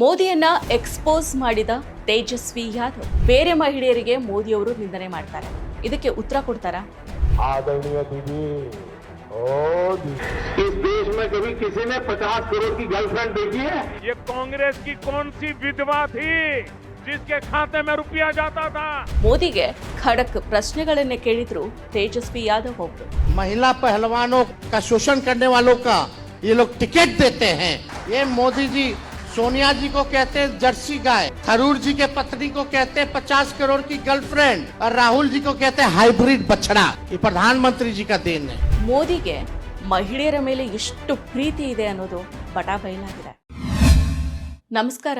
ಮೋದಿಯನ್ನ expose ಮಾಡಿದ ತೇಜಸ್ವಿ ಯಾದವ್ ಬೇರೆ ಮಹಿಳೆಯರಿಗೆ ಮೋದಿಯವರು ನಿಂದನೆ ಮಾಡ್ತಾರೆ. ಇದಕ್ಕೆ ಉತ್ತರ ಕೊಡ್ತಾರಾ? आदरणीय दीदी, ओ दीदी, इस देश में कभी किसी ने 50 करोड़ की गर्लफ्रेंड देखी है? ये कांग्रेस की कौन सी विधवा थी जिसके खाते में रुपया जाता था? ಮೋದಿಗೆ ಖಡಕ್ ಪ್ರಶ್ನೆಗಳನ್ನೇ ಕೇಳಿದ್ರು ತೇಜಸ್ವಿ ಯಾದವ್ ಅವರು. महिला पहलवानों का शोषण करने वालों का ये लोग टिकट देते हैं. ये मोदी जी सोनिया जी को कहते हैं जर्सी गाय, थरूर जी के पत्नी को कहते हैं 50 करोड़ की गर्लफ्रेंड और राहुल जी को कहते हैं हाइब्रिड बछड़ा. ये प्रधानमंत्री जी का देन है. ಮೋದಿಗೆ ಮಹಿಳೆಯರ ಮೇಲೆ ಎಷ್ಟು ಪ್ರೀತಿ ಇದೆ ಅನ್ನೋದು ಬಟಾ ಬಯಲಾಗಿದೆ. ನಮಸ್ಕಾರ.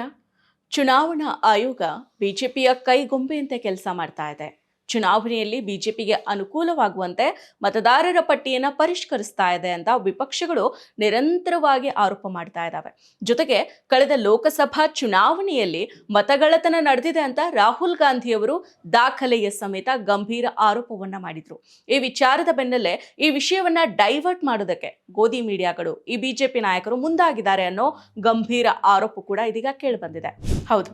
ಚುನಾವಣಾ ಆಯೋಗ ಬಿಜೆಪಿಯ ಕೈಗೊಂಬೆಯಂತೆ ಕೆಲಸ ಮಾಡ್ತಾ ಇದೆ. ಚುನಾವಣೆಯಲ್ಲಿ ಬಿಜೆಪಿಗೆ ಅನುಕೂಲವಾಗುವಂತೆ ಮತದಾರರ ಪಟ್ಟಿಯನ್ನು ಪರಿಷ್ಕರಿಸ್ತಾ ಇದೆ ಅಂತ ವಿಪಕ್ಷಗಳು ನಿರಂತರವಾಗಿ ಆರೋಪ ಮಾಡ್ತಾ ಇದ್ದಾವೆ. ಜೊತೆಗೆ ಕಳೆದ ಲೋಕಸಭಾ ಚುನಾವಣೆಯಲ್ಲಿ ಮತಗಳ್ಳತನ ನಡೆದಿದೆ ಅಂತ ರಾಹುಲ್ ಗಾಂಧಿಯವರು ದಾಖಲೆಯ ಸಮೇತ ಗಂಭೀರ ಆರೋಪವನ್ನ ಮಾಡಿದ್ರು. ಈ ವಿಚಾರದ ಬೆನ್ನಲ್ಲೇ ಈ ವಿಷಯವನ್ನ ಡೈವರ್ಟ್ ಮಾಡೋದಕ್ಕೆ ಗೋಧಿ ಮೀಡಿಯಾಗಳು ಈ ಬಿಜೆಪಿ ನಾಯಕರು ಮುಂದಾಗಿದ್ದಾರೆ ಅನ್ನೋ ಗಂಭೀರ ಆರೋಪ ಕೂಡ ಇದೀಗ ಕೇಳಿಬಂದಿದೆ. ಹೌದು,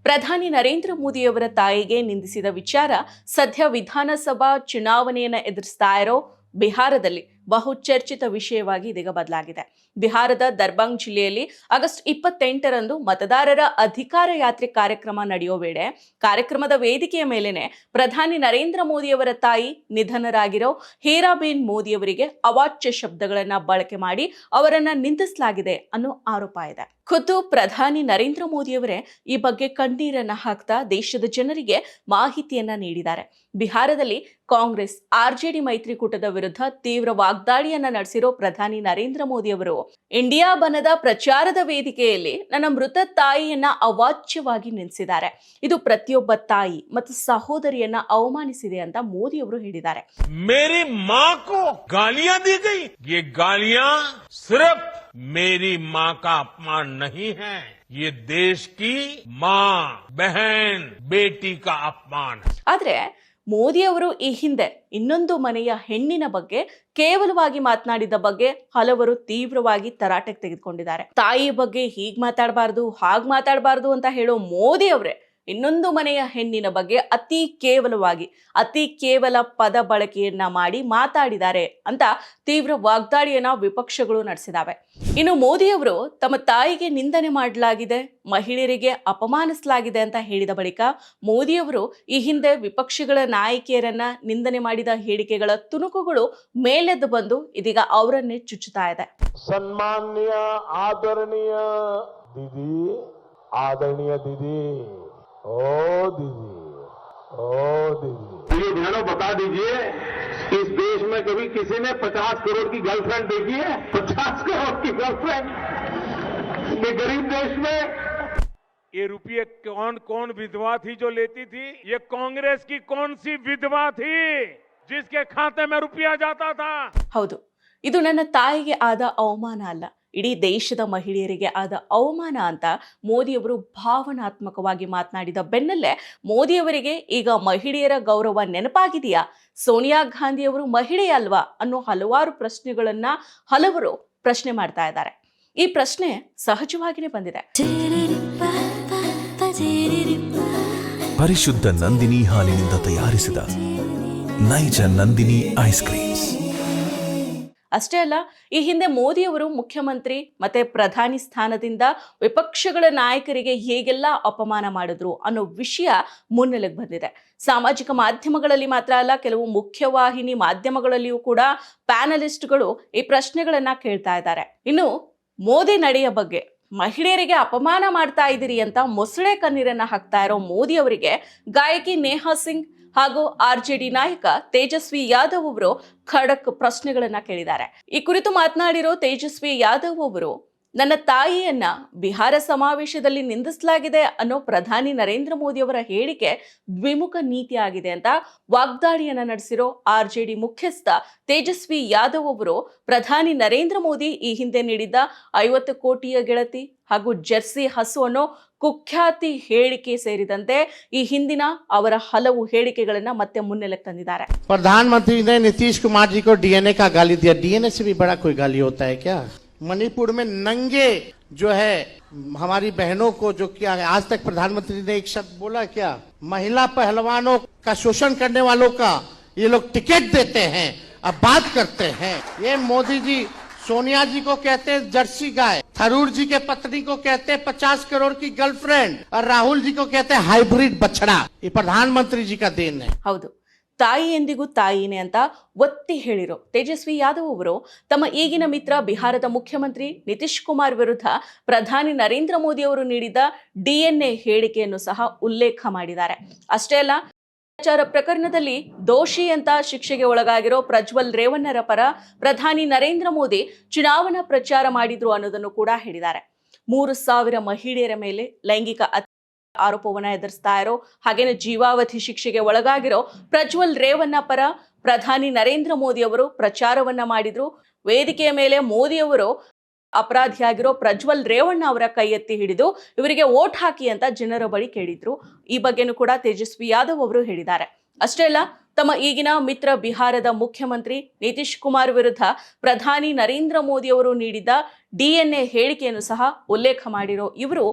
ಪ್ರಧಾನಿ ನರೇಂದ್ರ ಮೋದಿಯವರ ತಾಯಿಗೆ ನಿಂದಿಸಿದ ವಿಚಾರ ಸದ್ಯ ವಿಧಾನಸಭಾ ಚುನಾವಣೆಯನ್ನು ಎದುರಿಸ್ತಾ ಇರೋ ಬಿಹಾರದಲ್ಲಿ ಬಹುಚರ್ಚಿತ ವಿಷಯವಾಗಿ ಇದೀಗ ಬದಲಾಗಿದೆ. ಬಿಹಾರದ ದರ್ಬಾಂಗ್ ಜಿಲ್ಲೆಯಲ್ಲಿ ಆಗಸ್ಟ್ 28ರಂದು ಮತದಾರರ ಅಧಿಕಾರ ಯಾತ್ರೆ ಕಾರ್ಯಕ್ರಮ ನಡೆಯೋ ವೇಳೆ ಕಾರ್ಯಕ್ರಮದ ವೇದಿಕೆಯ ಮೇಲೆನೆ ಪ್ರಧಾನಿ ನರೇಂದ್ರ ಮೋದಿಯವರ ತಾಯಿ ನಿಧನರಾಗಿರೋ ಹೀರಾಬೇನ್ ಮೋದಿಯವರಿಗೆ ಅವಾಚ್ಯ ಶಬ್ದಗಳನ್ನ ಬಳಕೆ ಮಾಡಿ ಅವರನ್ನ ನಿಂದಿಸಲಾಗಿದೆ ಅನ್ನೋ ಆರೋಪ ಇದೆ. ಖುದ್ದು ಪ್ರಧಾನಿ ನರೇಂದ್ರ ಮೋದಿಯವರೇ ಈ ಬಗ್ಗೆ ಕಣ್ಣೀರನ್ನ ಹಾಕ್ತಾ ದೇಶದ ಜನರಿಗೆ ಮಾಹಿತಿಯನ್ನ ನೀಡಿದ್ದಾರೆ. ಬಿಹಾರದಲ್ಲಿ ಕಾಂಗ್ರೆಸ್ ಆರ್ಜೆಡಿ ಮೈತ್ರಿಕೂಟದ ವಿರುದ್ಧ ತೀವ್ರ ವಾಗ್ದಾಳಿಯನ್ನ ನಡೆಸಿರೋ ಪ್ರಧಾನಿ ನರೇಂದ್ರ ಮೋದಿ ಅವರು ಇಂಡಿಯಾ ಬನದ ಪ್ರಚಾರದ ವೇದಿಕೆಯಲ್ಲಿ ನನ್ನ ಮೃತ ತಾಯಿಯನ್ನ ಅವಾಚ್ಯವಾಗಿ ನಿಲ್ಲಿಸಿದ್ದಾರೆ. ಇದು ಪ್ರತಿಯೊಬ್ಬ ತಾಯಿ ಮತ್ತು ಸಹೋದರಿಯನ್ನ ಅವಮಾನಿಸಿದೆ ಅಂತ ಮೋದಿ ಅವರು ಹೇಳಿದ್ದಾರೆ. मेरी माँ को गालियां दी गई. ये गालियां सिर्फ मेरी माँ का अपमान नहीं है, ये देश की माँ, बहन, बेटी का अपमान है. ಆದ್ರೆ ಮೋದಿ ಅವರು ಈ ಹಿಂದೆ ಇನ್ನೊಂದು ಮನೆಯ ಹೆಣ್ಣಿನ ಬಗ್ಗೆ ಕೇವಲವಾಗಿ ಮಾತನಾಡಿದ ಬಗ್ಗೆ ಹಲವರು ತೀವ್ರವಾಗಿ ತರಾಟೆಗೆ ತೆಗೆದುಕೊಂಡಿದ್ದಾರೆ. ತಾಯಿ ಬಗ್ಗೆ ಹೀಗ್ ಮಾತಾಡಬಾರ್ದು, ಹಾಗ್ ಮಾತಾಡಬಾರ್ದು ಅಂತ ಹೇಳೋ ಮೋದಿ ಅವರೇ ಇನ್ನೊಂದು ಮನೆಯ ಹೆಣ್ಣಿನ ಬಗ್ಗೆ ಅತಿ ಕೇವಲ ಪದ ಬಳಕೆಯನ್ನ ಮಾಡಿ ಮಾತಾಡಿದ್ದಾರೆ ಅಂತ ತೀವ್ರ ವಾಗ್ದಾಳಿಯನ್ನ ವಿಪಕ್ಷಗಳು ನಡೆಸಿದಾವೆ. ಇನ್ನು ಮೋದಿ ಅವರು ತಮ್ಮ ತಾಯಿಗೆ ನಿಂದನೆ ಮಾಡಲಾಗಿದೆ, ಮಹಿಳೆಯರಿಗೆ ಅಪಮಾನಿಸಲಾಗಿದೆ ಅಂತ ಹೇಳಿದ ಬಳಿಕ ಮೋದಿ ಅವರು ಈ ಹಿಂದೆ ವಿಪಕ್ಷಗಳ ನಾಯಕಿಯರನ್ನ ನಿಂದನೆ ಮಾಡಿದ ಹೇಳಿಕೆಗಳ ತುಣುಕುಗಳು ಮೇಲೆದ್ದು ಬಂದು ಇದೀಗ ಅವರನ್ನೇ ಚುಚ್ಚುತ್ತಾ ಇದೆ. सम्माननीय आदरणीय दीदी, आदरणीय दीदी, ओ दीदी, ओ दीदी, ये बहनों बता दीजिए, इस देश में कभी किसी ने 50 करोड़ की गर्लफ्रेंड देखी है? 50 करोड़ की गर्लफ्रेंड ये गरीब देश में. ये रुपये कौन कौन विधवा थी जो लेती थी? ये कांग्रेस की कौन सी विधवा थी जिसके खाते में रुपया जाता था? ಹೌದು, ಇದು ನನ್ನ ತಾಯಿಗೆ ಆದ ಅವಮಾನ ಅಲ್ಲ, ಇಡೀ ದೇಶದ ಮಹಿಳೆಯರಿಗೆ ಆದ ಅವಮಾನ ಅಂತ ಮೋದಿಯವರು ಭಾವನಾತ್ಮಕವಾಗಿ ಮಾತನಾಡಿದ ಬೆನ್ನಲ್ಲೇ ಮೋದಿಯವರಿಗೆ ಈಗ ಮಹಿಳೆಯರ ಗೌರವ ನೆನಪಾಗಿದೆಯಾ, ಸೋನಿಯಾ ಗಾಂಧಿಯವರು ಮಹಿಳೆ ಅಲ್ವಾ ಅನ್ನೋ ಹಲವಾರು ಪ್ರಶ್ನೆಗಳನ್ನ ಹಲವರು ಪ್ರಶ್ನೆ ಮಾಡ್ತಾ ಇದ್ದಾರೆ. ಈ ಪ್ರಶ್ನೆ ಸಹಜವಾಗಿಯೇ ಬಂದಿದೆ. ಪರಿಶುದ್ಧ ನಂದಿನಿ ಹಾಲಿನಿಂದ ತಯಾರಿಸಿದ ನೈಜ ನಂದಿನಿ ಐಸ್ ಕ್ರೀಮ್ಸ್. ಅಷ್ಟೇ ಅಲ್ಲ, ಈ ಹಿಂದೆ ಮೋದಿಯವರು ಮುಖ್ಯಮಂತ್ರಿ ಮತ್ತೆ ಪ್ರಧಾನಿ ಸ್ಥಾನದಿಂದ ವಿಪಕ್ಷಗಳ ನಾಯಕರಿಗೆ ಹೇಗೆಲ್ಲ ಅಪಮಾನ ಮಾಡಿದ್ರು ಅನ್ನೋ ವಿಷಯ ಮುನ್ನೆಲೆಗೆ ಬಂದಿದೆ. ಸಾಮಾಜಿಕ ಮಾಧ್ಯಮಗಳಲ್ಲಿ ಮಾತ್ರ ಅಲ್ಲ, ಕೆಲವು ಮುಖ್ಯವಾಹಿನಿ ಮಾಧ್ಯಮಗಳಲ್ಲಿಯೂ ಕೂಡ ಪ್ಯಾನಲಿಸ್ಟ್ಗಳು ಈ ಪ್ರಶ್ನೆಗಳನ್ನ ಕೇಳ್ತಾ ಇದ್ದಾರೆ. ಇನ್ನು ಮೋದಿ ನಡೆಯ ಬಗ್ಗೆ ಮಹಿಳೆಯರಿಗೆ ಅಪಮಾನ ಮಾಡ್ತಾ ಇದ್ದೀರಿ ಅಂತ ಮೊಸಳೆ ಕಣ್ಣೀರನ್ನ ಹಾಕ್ತಾ ಇರೋ ಮೋದಿ ಅವರಿಗೆ ಗಾಯಕಿ ನೇಹಾ ಸಿಂಗ್ ಹಾಗೂ ಆರ್ಜೆಡಿ ನಾಯಕ ತೇಜಸ್ವಿ ಯಾದವ್ ಅವರು ಖಡಕ್ ಪ್ರಶ್ನೆಗಳನ್ನ ಕೇಳಿದ್ದಾರೆ. ಈ ಕುರಿತು ಮಾತನಾಡಿರೋ ತೇಜಸ್ವಿ ಯಾದವ್ ಅವರು ನನ್ನ ತಾಯಿಯನ್ನ ಬಿಹಾರ ಸಮಾವೇಶದಲ್ಲಿ ನಿಂದಿಸಲಾಗಿದೆ ಅನ್ನೋ ಪ್ರಧಾನಿ ನರೇಂದ್ರ ಮೋದಿ ಅವರ ಹೇಳಿಕೆ ದ್ವಿಮುಖ ನೀತಿ ಆಗಿದೆ ಅಂತ ವಾಗ್ದಾಳಿಯನ್ನ ನಡೆಸಿರೋ ಆರ್ಜೆಡಿ ಮುಖ್ಯಸ್ಥ ತೇಜಸ್ವಿ ಯಾದವ್ ಅವರು ಪ್ರಧಾನಿ ನರೇಂದ್ರ ಮೋದಿ ಈ ಹಿಂದೆ ನೀಡಿದ್ದ 50 ಕೋಟಿಯ ಗೆಳತಿ ಹಾಗೂ ಜರ್ಸಿ ಹಸು ಅನ್ನೋ ಕುಖ್ಯಾತಿ ಹೇಳಿಕೆ ಸೇರಿದಂತೆ ಈ ಹಿಂದಿನ ಅವರ ಹಲವು ಹೇಳಿಕೆಗಳನ್ನ ಮತ್ತೆ ಮುನ್ನೆಲೆಗೆ ತಂದಿದ್ದಾರೆ. प्रधानमंत्री ने नीतीश कुमार जी को डीएनए का गाली दिया. डीएनए से भी बड़ा कोई गाली होता है क्या? मणिपुर में नंगे जो है हमारी बहनों को जो किया है। आज तक प्रधानमंत्री ने एक शब्द बोला क्या, महिला पहलवानों का शोषण करने वालों का ये लोग टिकट देते हैं, अब बात करते हैं। ये मोदी जी सोनिया जी को कहते हैं जर्सी गाय, थरूर जी के पत्नी को कहते हैं 50 करोड़ की गर्लफ्रेंड, और राहुल जी को कहते हैं हाइब्रिड बछड़ा। ये प्रधानमंत्री जी का देन है। ಹೌದು, ತಾಯಿ ಎಂದಿಗೂ ತಾಯಿನೇ ಅಂತ ಒತ್ತಿ ಹೇಳಿರೋ ತೇಜಸ್ವಿ ಯಾದವ್ ಅವರು ತಮ್ಮ ಈಗಿನ ಮಿತ್ರ ಬಿಹಾರದ ಮುಖ್ಯಮಂತ್ರಿ ನಿತೀಶ್ ಕುಮಾರ್ ವಿರುದ್ಧ ಪ್ರಧಾನಿ ನರೇಂದ್ರ ಮೋದಿ ಅವರು ನೀಡಿದ DNA ಹೇಳಿಕೆಯನ್ನು ಸಹ ಉಲ್ಲೇಖ ಮಾಡಿದ್ದಾರೆ. ಅಷ್ಟೇ ಅಲ್ಲ, ಭ್ರಷ್ಟಾಚಾರ ಪ್ರಕರಣದಲ್ಲಿ ದೋಷಿ ಅಂತ ಶಿಕ್ಷೆಗೆ ಒಳಗಾಗಿರೋ ಪ್ರಜ್ವಲ್ ರೇವಣ್ಣರ ಪರ ಪ್ರಧಾನಿ ನರೇಂದ್ರ ಮೋದಿ ಚುನಾವಣಾ ಪ್ರಚಾರ ಮಾಡಿದ್ರು ಅನ್ನೋದನ್ನು ಕೂಡ ಹೇಳಿದ್ದಾರೆ. 3,000 ಮಹಿಳೆಯರ ಮೇಲೆ ಲೈಂಗಿಕ ಆರೋಪವನ್ನ ಎದುರಿಸ್ತಾ ಇರೋ ಹಾಗೇನೆ ಜೀವಾವಧಿ ಶಿಕ್ಷೆಗೆ ಒಳಗಾಗಿರೋ ಪ್ರಜ್ವಲ್ ರೇವಣ್ಣ ಪರ ಪ್ರಧಾನಿ ನರೇಂದ್ರ ಮೋದಿ ಅವರು ಪ್ರಚಾರವನ್ನ ಮಾಡಿದ್ರು. ವೇದಿಕೆಯ ಮೇಲೆ ಮೋದಿ ಅವರು ಅಪರಾಧಿಯಾಗಿರೋ ಪ್ರಜ್ವಲ್ ರೇವಣ್ಣ ಅವರ ಕೈ ಎತ್ತಿ ಹಿಡಿದು ಇವರಿಗೆ ವೋಟ್ ಹಾಕಿ ಅಂತ ಜನರ ಬಳಿ ಕೇಳಿದ್ರು. ಈ ಬಗ್ಗೆನೂ ಕೂಡ ತೇಜಸ್ವಿ ಯಾದವ್ ಅವರು ಹೇಳಿದ್ದಾರೆ. ಅಷ್ಟೇ ಅಲ್ಲ, ತಮ್ಮ ಈಗಿನ ಮಿತ್ರ ಬಿಹಾರದ ಮುಖ್ಯಮಂತ್ರಿ ನಿತೀಶ್ ಕುಮಾರ್ ವಿರುದ್ಧ ಪ್ರಧಾನಿ ನರೇಂದ್ರ ಮೋದಿ ಅವರು ನೀಡಿದ DNA ಹೇಳಿಕೆಯನ್ನು ಸಹ ಉಲ್ಲೇಖ ಮಾಡಿರೋ ಇವರು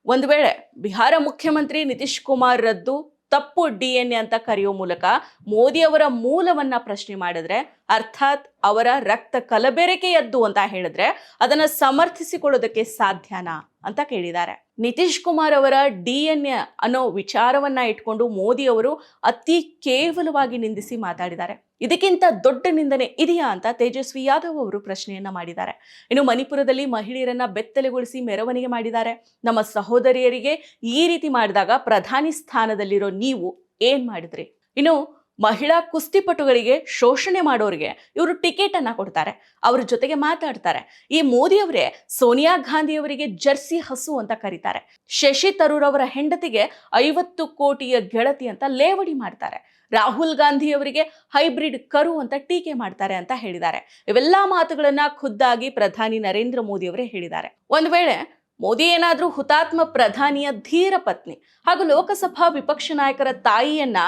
ಒಂದು ವೇಳೆ ಬಿಹಾರ ಮುಖ್ಯಮಂತ್ರಿ ನಿತೀಶ್ ಕುಮಾರ್ ರದ್ದು ತಪ್ಪು DNA ಅಂತ ಕರೆಯೋ ಮೂಲಕ ಮೋದಿ ಅವರ ಮೂಲವನ್ನ ಪ್ರಶ್ನೆ ಮಾಡಿದ್ರೆ, ಅರ್ಥಾತ್ ಅವರ ರಕ್ತ ಕಲಬೆರಕೆಯದ್ದು ಅಂತ ಹೇಳಿದ್ರೆ ಅದನ್ನ ಸಮರ್ಥಿಸಿಕೊಳ್ಳೋದಕ್ಕೆ ಸಾಧ್ಯನಾ ಅಂತ ಕೇಳಿದ್ದಾರೆ. ನಿತೀಶ್ ಕುಮಾರ್ ಅವರ DNA ಅನ್ನೋ ವಿಚಾರವನ್ನ ಇಟ್ಕೊಂಡು ಮೋದಿ ಅವರು ಅತಿ ಕೇವಲವಾಗಿ ನಿಂದಿಸಿ ಮಾತಾಡಿದ್ದಾರೆ. ಇದಕ್ಕಿಂತ ದೊಡ್ಡ ನಿಂದನೆ ಇದೆಯಾ ಅಂತ ತೇಜಸ್ವಿ ಯಾದವ್ ಅವರು ಪ್ರಶ್ನೆಯನ್ನ ಮಾಡಿದ್ದಾರೆ. ಇನ್ನು ಮಣಿಪುರದಲ್ಲಿ ಮಹಿಳೆಯರನ್ನ ಬೆತ್ತಲೆಗೊಳಿಸಿ ಮೆರವಣಿಗೆ ಮಾಡಿದ್ದಾರೆ. ನಮ್ಮ ಸಹೋದರಿಯರಿಗೆ ಈ ರೀತಿ ಮಾಡಿದಾಗ ಪ್ರಧಾನಿ ಸ್ಥಾನದಲ್ಲಿರೋ ನೀವು ಏನ್ ಮಾಡಿದ್ರಿ? ಇನ್ನು ಮಹಿಳಾ ಕುಸ್ತಿಪಟುಗಳಿಗೆ ಶೋಷಣೆ ಮಾಡೋರಿಗೆ ಇವರು ಟಿಕೆಟ್ ಅನ್ನ ಕೊಡ್ತಾರೆ, ಅವ್ರ ಜೊತೆಗೆ ಮಾತಾಡ್ತಾರೆ. ಈ ಮೋದಿ ಅವರೇ ಸೋನಿಯಾ ಗಾಂಧಿ ಅವರಿಗೆ ಜರ್ಸಿ ಹಸು ಅಂತ ಕರೀತಾರೆ. ಶಶಿ ತರೂರ್ ಅವರ ಹೆಂಡತಿಗೆ 50 ಕೋಟಿಯ ಗೆಳತಿ ಅಂತ ಲೇವಡಿ ಮಾಡ್ತಾರೆ. ರಾಹುಲ್ ಗಾಂಧಿ ಅವರಿಗೆ ಹೈಬ್ರಿಡ್ ಕರು ಅಂತ ಟೀಕೆ ಮಾಡ್ತಾರೆ ಅಂತ ಹೇಳಿದ್ದಾರೆ. ಇವೆಲ್ಲಾ ಮಾತುಗಳನ್ನ ಖುದ್ದಾಗಿ ಪ್ರಧಾನಿ ನರೇಂದ್ರ ಮೋದಿ ಅವರೇ ಹೇಳಿದ್ದಾರೆ. ಒಂದು ವೇಳೆ ಮೋದಿ ಏನಾದ್ರೂ ಹುತಾತ್ಮ ಪ್ರಧಾನಿಯ ಧೀರ ಪತ್ನಿ ಹಾಗೂ ಲೋಕಸಭಾ ವಿಪಕ್ಷ ನಾಯಕರ ತಾಯಿಯನ್ನ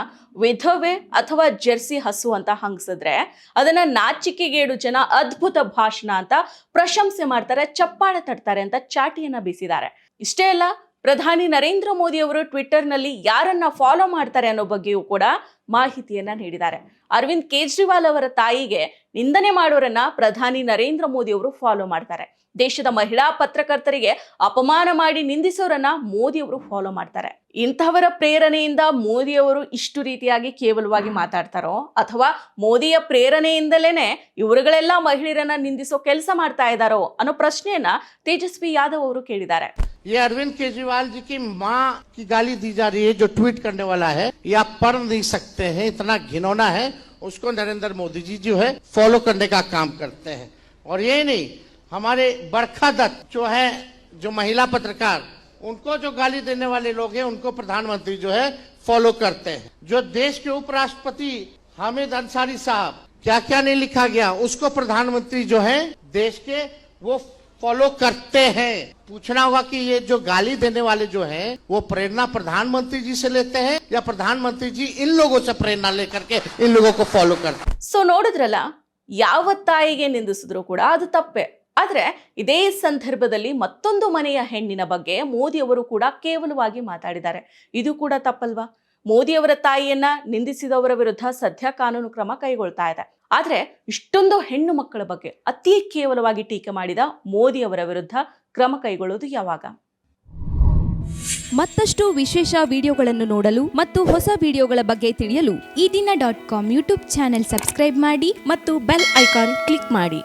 ವಿಧವೆ ಅಥವಾ ಜೆರ್ಸಿ ಹಸು ಅಂತ ಹಂಗಿಸಿದ್ರೆ ಅದನ್ನ ನಾಚಿಕೆಗೇಡು ಜನ ಅದ್ಭುತ ಭಾಷಣ ಅಂತ ಪ್ರಶಂಸೆ ಮಾಡ್ತಾರೆ, ಚಪ್ಪಾಳೆ ತಟ್ತಾರೆ ಅಂತ ಚಾಟಿಯನ್ನ ಬೀಸಿದ್ದಾರೆ. ಇಷ್ಟೇ ಅಲ್ಲ, ಪ್ರಧಾನಿ ನರೇಂದ್ರ ಮೋದಿ ಅವರು ಟ್ವಿಟ್ಟರ್ನಲ್ಲಿ ಯಾರನ್ನ ಫಾಲೋ ಮಾಡ್ತಾರೆ ಅನ್ನೋ ಬಗ್ಗೆಯೂ ಕೂಡ ಮಾಹಿತಿಯನ್ನ ನೀಡಿದ್ದಾರೆ. ಅರವಿಂದ್ ಕೇಜ್ರಿವಾಲ್ ಅವರ ತಾಯಿಗೆ ನಿಂದನೆ ಮಾಡೋರನ್ನ ಪ್ರಧಾನಿ ನರೇಂದ್ರ ಮೋದಿ ಅವರು ಫಾಲೋ ಮಾಡ್ತಾರೆ. ದೇಶದ ಮಹಿಳಾ ಪತ್ರಕರ್ತರಿಗೆ ಅಪಮಾನ ಮಾಡಿ ನಿಂದಿಸೋರನ್ನ ಮೋದಿ ಅವರು ಫಾಲೋ ಮಾಡ್ತಾರೆ. ಇಂಥವರ ಪ್ರೇರಣೆಯಿಂದ ಮೋದಿ ಅವರು ಇಷ್ಟು ರೀತಿಯಾಗಿ ಕೇವಲವಾಗಿ ಮಾತಾಡ್ತಾರೋ ಅಥವಾ ಮೋದಿಯ ಪ್ರೇರಣೆಯಿಂದಲೇನೆ ಇವರುಗಳೆಲ್ಲ ಮಹಿಳೆಯರನ್ನ ನಿಂದಿಸೋ ಕೆಲಸ ಮಾಡ್ತಾ ಇದ್ದಾರೋ ಅನ್ನೋ ಪ್ರಶ್ನೆಯನ್ನ ತೇಜಸ್ವಿ ಯಾದವ್ ಅವರು ಕೇಳಿದ್ದಾರೆ. ये अरविंद केजरीवाल जी की माँ की गाली दी जा रही है, जो ट्वीट करने वाला है, ये आप पढ़ नहीं सकते हैं, इतना घिनौना है। उसको नरेंद्र मोदी जी जो है फॉलो करने का काम करते हैं। और ये नहीं, हमारे बरखा दत्त जो है, जो महिला पत्रकार, उनको जो गाली देने वाले लोग हैं उनको प्रधानमंत्री जो है फॉलो करते हैं। जो देश के उपराष्ट्रपति हामिद अंसारी साहब, क्या क्या नहीं लिखा गया, उसको प्रधानमंत्री जो है देश के वो फॉलो करते हैं। पूछना होगा कि ये जो गाली देने वाले जो हैं वो प्रेरणा प्रधानमंत्री जी से लेते हैं या प्रधानमंत्री जी इन लोगों से प्रेरणा लेकर के इन लोगों को फॉलो करते हैं। ಸೊ ನೋಡಿದ್ರಲ್ಲ, ಯಾವ ತಾಯಿಗೆ ನಿಂದಿಸಿದ್ರು ಕೂಡ ಅದು ತಪ್ಪೆ. ಆದ್ರೆ ಇದೇ ಸಂದರ್ಭದಲ್ಲಿ ಮತ್ತೊಂದು ಮನೆಯ ಹೆಣ್ಣಿನ ಬಗ್ಗೆ ಮೋದಿ ಅವರು ಕೂಡ ಕೇವಲವಾಗಿ ಮಾತಾಡಿದ್ದಾರೆ. ಇದು ಕೂಡ ತಪ್ಪಲ್ವಾ? ಮೋದಿ ಅವರ ತಾಯಿಯನ್ನ ನಿಂದಿಸಿದವರ ವಿರುದ್ಧ ಸದ್ಯ ಕಾನೂನು ಕ್ರಮ ಕೈಗೊಳ್ತಾ ಇದೆ. ಆದ್ರೆ ಇಷ್ಟೊಂದು ಹೆಣ್ಣು ಮಕ್ಕಳ ಬಗ್ಗೆ ಅತಿ ಕೇವಲವಾಗಿ ಟೀಕೆ ಮಾಡಿದ ಮೋದಿ ಅವರ ವಿರುದ್ಧ ಕ್ರಮ ಕೈಗೊಳ್ಳುವುದು ಯಾವಾಗ? ಮತ್ತಷ್ಟು ವಿಶೇಷ ವಿಡಿಯೋಗಳನ್ನು ನೋಡಲು ಮತ್ತು ಹೊಸ ವಿಡಿಯೋಗಳ ಬಗ್ಗೆ ತಿಳಿಯಲು ಈ ದಿನ .com ಯೂಟ್ಯೂಬ್ ಚಾನೆಲ್ ಸಬ್ಸ್ಕ್ರೈಬ್ ಮಾಡಿ ಮತ್ತು ಬೆಲ್ ಐಕಾನ್ ಕ್ಲಿಕ್ ಮಾಡಿ.